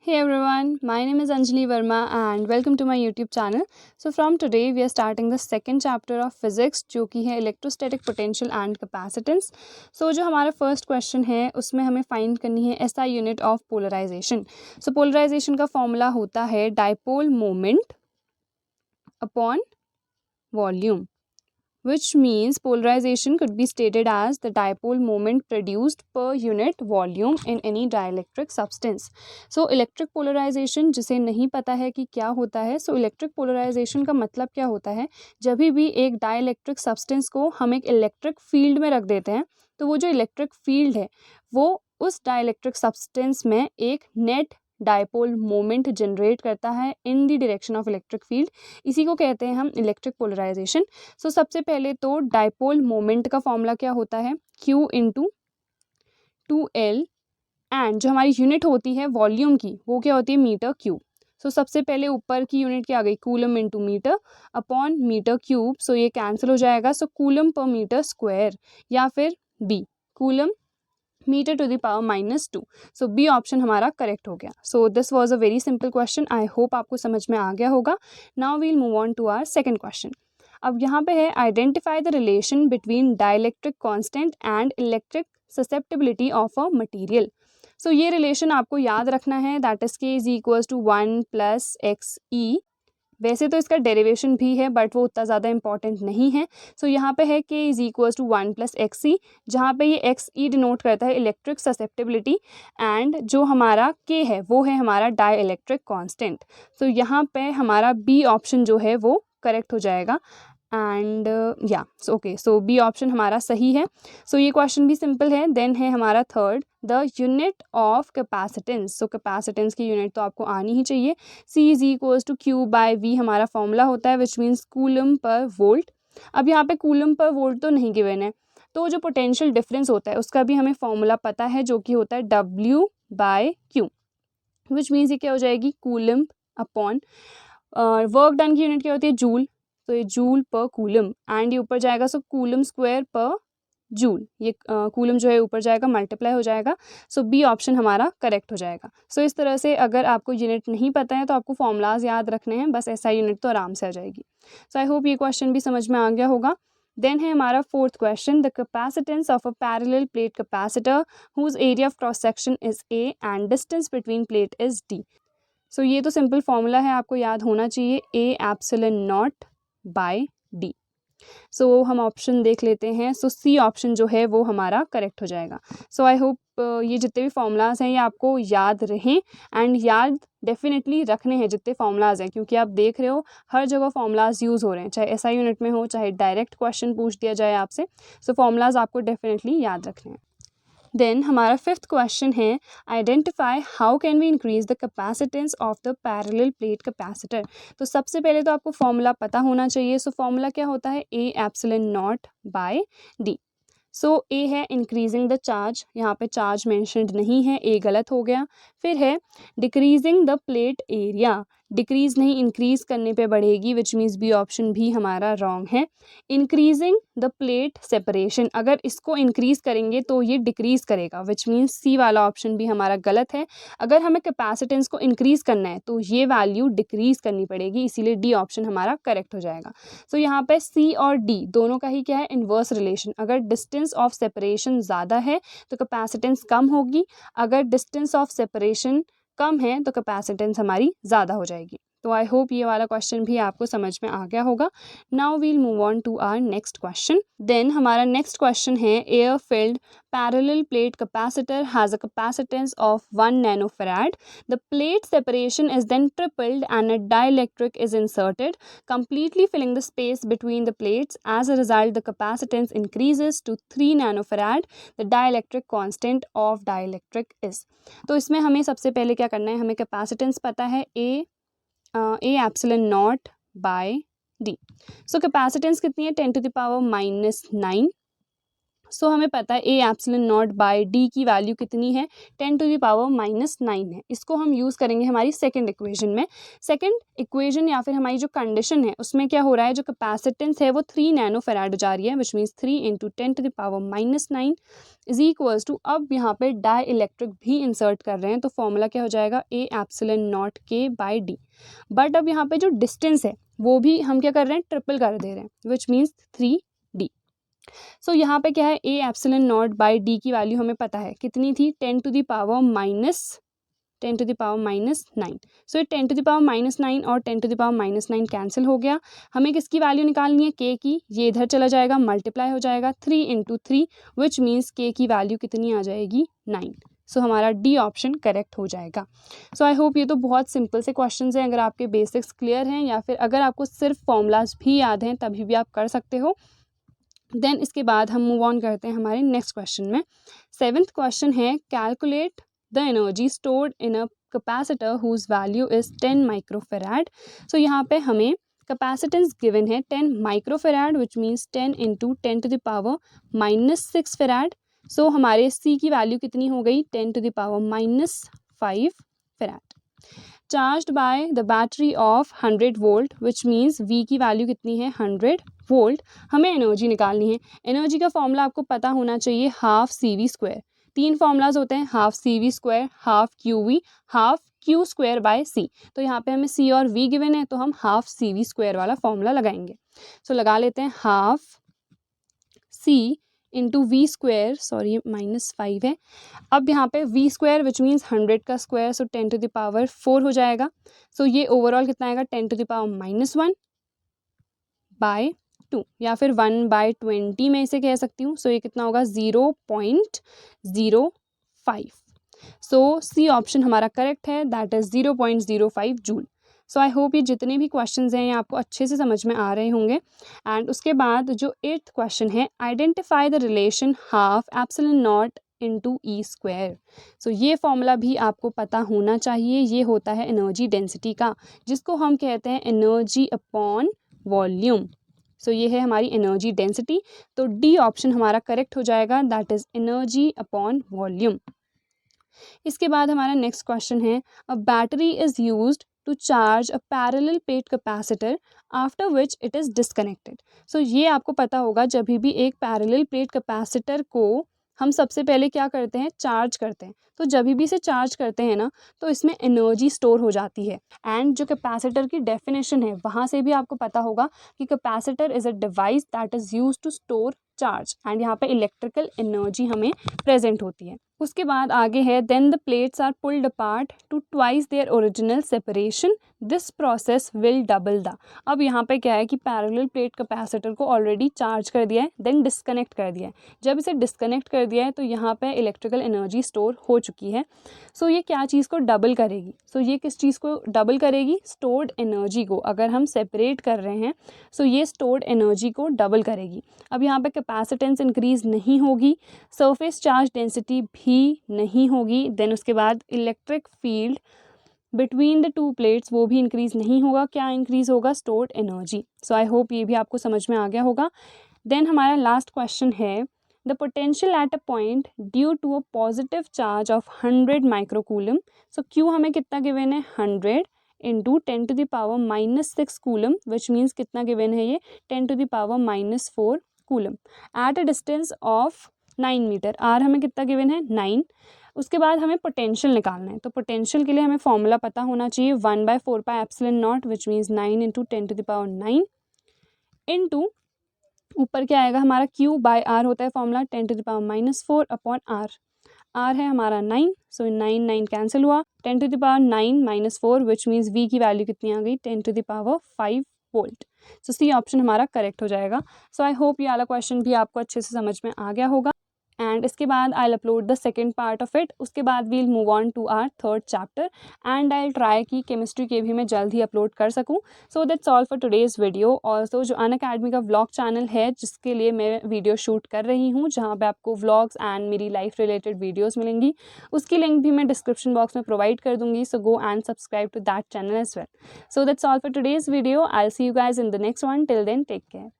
Hey everyone, my name is Anjali Verma and welcome to my YouTube channel. So from today we are starting the second chapter of physics जो कि है electrostatic potential and capacitance. So जो हमारा first question है उसमें हमें find करनी है SI unit of polarization. So polarization का formula होता है dipole moment upon volume, which means polarization could be stated as the dipole moment produced per unit volume in any dielectric substance. So electric polarization जिसे नहीं पता है कि क्या होता है, so electric polarization का मतलब क्या होता है, जब भी एक dielectric substance को हम एक electric field में रख देते हैं तो वो जो electric field है वो उस dielectric substance में एक net डायपोल मोमेंट जनरेट करता है in the direction of electric field. इसी को कहते हैं हम इलेक्ट्रिक पोलराइजेशन. सो सबसे पहले तो डायपोल मोमेंट का फॉर्मूला क्या होता है, Q इंटू 2L एंड जो हमारी यूनिट होती है वॉल्यूम की वो क्या होती है मीटर क्यूब. सो सबसे पहले ऊपर की यूनिट क्या आ गई, coulomb into metre upon metre cube. So ये कैंसिल हो जाएगा. So coulomb per metre square या फिर B coulomb metre to the power -2. So B option हमारा करेक्ट हो गया. So this was a very simple question. I hope आपको समझ में आ गया होगा. Now we'll move on to our second question. अब यहाँ पे है identify the relation between dielectric constant and electric susceptibility of a material. So ये रिलेशन आपको याद रखना है, that is K is equals to 1 + XE. वैसे तो इसका डेरिवेशन भी है बट वो उतना ज़्यादा इंपॉर्टेंट नहीं है. सो यहाँ पे है के इज इक्वल्स टू 1 + XE, जहाँ पे ये XE डिनोट करता है इलेक्ट्रिक ससेप्टिबिलिटी एंड जो हमारा के है वो है हमारा डाई इलेक्ट्रिक कॉन्स्टेंट. सो यहाँ पे हमारा बी ऑप्शन जो है वो करेक्ट हो जाएगा. एंड या ओके, सो बी ऑप्शन हमारा सही है. सो ये क्वेश्चन भी सिंपल है. देन है हमारा third, the unit of capacitance. So capacitance की यूनिट तो आपको आनी ही चाहिए. C is equals to Q/V हमारा फॉर्मूला होता है which means coulomb per volt. अब यहाँ पे कूलम पर वोल्ट तो नहीं गिवन है, तो जो पोटेंशियल डिफरेंस होता है उसका भी हमें फॉर्मूला पता है जो कि होता है W/Q, विच मीन्स ये क्या हो जाएगी कूलम अपॉन वर्क डन की यूनिट क्या होती है जूल. तो ये जूल पर कूलम एंड ये ऊपर जाएगा सो कूलम स्क्वायर पर जूल. ये कूलम जो है ऊपर जाएगा मल्टीप्लाई हो जाएगा. सो बी ऑप्शन हमारा करेक्ट हो जाएगा. सो इस तरह से अगर आपको यूनिट नहीं पता है तो आपको फॉर्मूलाज याद रखने हैं, बस ऐसा यूनिट तो आराम से आ जाएगी. सो आई होप ये क्वेश्चन भी समझ में आ गया होगा. देन है हमारा fourth question, the capacitance of a parallel plate capacitor whose area of cross section is A and distance between plate is D. So ये तो सिंपल फॉर्मूला है, आपको याद होना चाहिए, A/0/D. सो हम ऑप्शन देख लेते हैं. सो सी ऑप्शन जो है वो हमारा करेक्ट हो जाएगा. सो आई होप ये जितने भी फॉर्मूलाज हैं ये आपको याद रहें एंड याद डेफिनेटली रखने हैं जितने फॉर्मूलाज हैं, क्योंकि आप देख रहे हो हर जगह फॉर्मूलाज यूज़ हो रहे हैं, चाहे SI यूनिट में हो चाहे डायरेक्ट क्वेश्चन पूछ दिया जाए आपसे. सो फॉर्मूलाज आपको डेफिनेटली याद रखने हैं. देन हमारा फिफ्थ क्वेश्चन है, identify how can we increase the capacitance of the parallel plate capacitor. तो सबसे पहले तो आपको फॉर्मूला पता होना चाहिए. सो फॉर्मूला क्या होता है, A/0/D. सो ए है इंक्रीजिंग द चार्ज, यहाँ पे चार्ज मेंशनड नहीं है, ए गलत हो गया. फिर है decreasing the plate area, decrease नहीं इंक्रीज करने पे बढ़ेगी विच मीन्स बी ऑप्शन भी हमारा रॉन्ग है. इंक्रीजिंग द प्लेट सेपरेशन, अगर इसको इंक्रीज करेंगे तो ये डिक्रीज करेगा विच मीन्स सी वाला ऑप्शन भी हमारा गलत है. अगर हमें कैपेसिटेंस को इंक्रीज करना है तो ये वैल्यू डिक्रीज करनी पड़ेगी, इसीलिए डी ऑप्शन हमारा करेक्ट हो जाएगा. सो यहाँ पे सी और डी दोनों का ही क्या है, इन्वर्स रिलेशन. अगर डिस्टेंस ऑफ सेपरेशन ज़्यादा है तो कैपेसिटेंस कम होगी, अगर डिस्टेंस ऑफ सेपरेशन कम है तो कैपेसिटेंस हमारी ज़्यादा हो जाएगी. तो आई होप ये वाला क्वेश्चन भी आपको समझ में आ गया होगा. Now we'll move on to our next question. Then हमारा नेक्स्ट क्वेश्चन है, air filled parallel plate capacitor has a capacitance of 1 nanofarad. The plate separation is then tripled and a dielectric is inserted, completely filling the space between the plates. As a result, the capacitance increases to 3 nanofarad. The dielectric constant of dielectric is. तो इसमें हमें सबसे पहले क्या करना है, हमें capacitance पता है A/0/D. सो कैपेसिटेंस कितनी है, 10⁻⁹. सो हमें पता है A epsilon naught by d की वैल्यू कितनी है 10⁻⁻⁹ है। इसको हम यूज़ करेंगे हमारी सेकंड इक्वेशन में। सेकंड इक्वेशन या फिर हमारी जो कंडीशन है उसमें क्या हो रहा है, जो कैपेसिटेंस है वो 3 नैनो फैराड हो जा रही है, which means 3 × 10⁻⁹ is equals to, अब यहाँ पे डाई इलेक्ट्रिक भी इंसर्ट कर रहे हैं तो फॉर्मूला क्या हो जाएगा ए एप्सिलॉन नॉट के बाय डी। बट अब यहाँ पे जो डिस्टेंस है वो भी हम क्या कर रहे हैं, ट्रिपल कर दे रहे हैं, विच मीन्स 3d। सो यहाँ पे क्या है, A epsilon naught by d की वैल्यू हमें पता है कितनी थी, 10⁻⁻⁹ सो ये 10⁻⁻⁹ और 10⁻⁹ कैंसिल हो गया। हमें किसकी वैल्यू निकालनी है, के की, ये इधर चला जाएगा, मल्टीप्लाई हो जाएगा 3 × 3 विच मीन्स के की वैल्यू कितनी आ जाएगी 9। सो हमारा डी ऑप्शन करेक्ट हो जाएगा। सो आई होप ये तो बहुत सिंपल से क्वेश्चंस हैं, अगर आपके बेसिक्स क्लियर हैं या फिर अगर आपको सिर्फ फॉर्मूलाज भी याद हैं तभी भी आप कर सकते हो। देन इसके बाद हम मूव ऑन करते हैं हमारे नेक्स्ट क्वेश्चन में। 7th क्वेश्चन है, calculate the energy stored in a capacitor whose value is 10 microfarad. So यहाँ पे हमें कैपेसिटेंस गिवन है 10 microfarad which means 10 × 10⁻⁻⁶ farad. So हमारे सी की वैल्यू कितनी हो गई 10⁻⁵ farad. Charged by the battery of 100 volt which means V की वैल्यू कितनी है 100 वोल्ट। हमें एनर्जी निकालनी है। एनर्जी का फॉर्मूला आपको पता होना चाहिए, हाफ CV²। 3 फॉर्मूलाज होते हैं, half CV², half QV, half Q² by C। तो यहाँ पे हमें C और V गिवन है तो हम हाफ CV² वाला फॉर्मूला लगाएंगे। सो लगा लेते हैं, हाफ C × V², सॉरी -5 है। अब यहाँ पे V² विच मीन्स 100 का स्क्वायर, सो 10⁻⁴ हो जाएगा। सो ये ओवरऑल कितना आएगा 10⁻⁻⁴ बाय 2 या फिर 1/20 में इसे कह सकती हूँ। सो ये कितना होगा 0.05। सो सी ऑप्शन हमारा करेक्ट है, that is 0.05 joule. So I hope ये जितने भी क्वेश्चंस हैं ये आपको अच्छे से समझ में आ रहे होंगे। एंड उसके बाद जो 8th क्वेश्चन है, identify the relation half epsilon not × E²। सो ये फॉर्मूला भी आपको पता होना चाहिए। ये होता है एनर्जी डेंसिटी का, जिसको हम कहते हैं एनर्जी अपॉन वॉल्यूम। सो ये है हमारी एनर्जी डेंसिटी। तो डी ऑप्शन हमारा करेक्ट हो जाएगा, that is energy upon volume. इसके बाद हमारा नेक्स्ट क्वेश्चन है, a battery is used to charge a parallel plate capacitor after which it is disconnected. So ये आपको पता होगा, जब भी एक पैरेलल प्लेट कैपेसिटर को हम सबसे पहले क्या करते हैं, चार्ज करते हैं। तो जब भी इसे चार्ज करते हैं ना तो इसमें एनर्जी स्टोर हो जाती है। एंड जो कैपेसिटर की डेफिनेशन है वहाँ से भी आपको पता होगा कि capacitor is a device that is used to store charge, and यहाँ पे इलेक्ट्रिकल एनर्जी हमें प्रेजेंट होती है। उसके बाद आगे है, then the plates are pulled apart to twice their original separation, this process will double the. अब यहाँ पे क्या है कि पैरेलल प्लेट कैपेसिटर को ऑलरेडी चार्ज कर दिया है, देन डिस्कनेक्ट कर दिया है। जब इसे डिस्कनेक्ट कर दिया है तो यहाँ पे इलेक्ट्रिकल एनर्जी स्टोर हो चुकी है। सो ये क्या चीज़ को डबल करेगी, सो ये किस चीज़ को डबल करेगी, स्टोर्ड एनर्जी को। अगर हम सेपरेट कर रहे हैं सो ये स्टोर्ड एनर्जी को डबल करेगी। अब यहाँ पे कैपेसिटेंस इंक्रीज नहीं होगी, सरफेस चार्ज डेंसिटी भी नहीं होगी, देन उसके बाद electric field between the 2 plates वो भी इंक्रीज नहीं होगा। क्या इंक्रीज होगा, stored energy. So I hope ये भी आपको समझ में आ गया होगा। देन हमारा लास्ट क्वेश्चन है, the potential at a point due to a positive charge of 100 microcoulomb. So Q हमें कितना गिवन है 100 × 10⁻⁻⁶ कूलम, विच मीन्स कितना गिवन है ये 10⁻⁻⁴ coulomb at a distance of 9 metre. R हमें कितना गिवन है 9। उसके बाद हमें पोटेंशियल निकालना है। तो पोटेंशियल के लिए हमें फॉर्मूला पता होना चाहिए, 1/4πε0 विच मीन्स 9 × 10⁻9 इंटू ऊपर क्या आएगा हमारा Q/R होता है फॉर्मूला 10⁻⁻4 अपॉन R। R है हमारा 9, सो 9 कैंसिल हुआ, 10⁻9 - 4 विच मीन्स V की वैल्यू कितनी आ गई 10⁵ वोल्ट। सो सी ऑप्शन हमारा करेक्ट हो जाएगा। सो आई होप ये वाला क्वेश्चन भी आपको अच्छे से समझ में आ गया होगा। एंड इसके बाद I upload the second part of it. उसके बाद we'll move on to our 3rd chapter and I try कि केमिस्ट्री के भी मैं जल्द ही अपलोड कर सकूं। So that's all for today's video. Also जो अनअकैडमी का व्लॉग चैनल है जिसके लिए मैं वीडियो शूट कर रही हूँ, जहाँ पे आपको व्लॉग्स एंड मेरी लाइफ रिलेटेड वीडियोज़ मिलेंगी, उसकी लिंक भी मैं डिस्क्रिप्शन बॉक्स में प्रोवाइड कर दूँगी। So go and subscribe to that channel as well. So that's all for today's video. I will see you guys in the next one. Till then take care.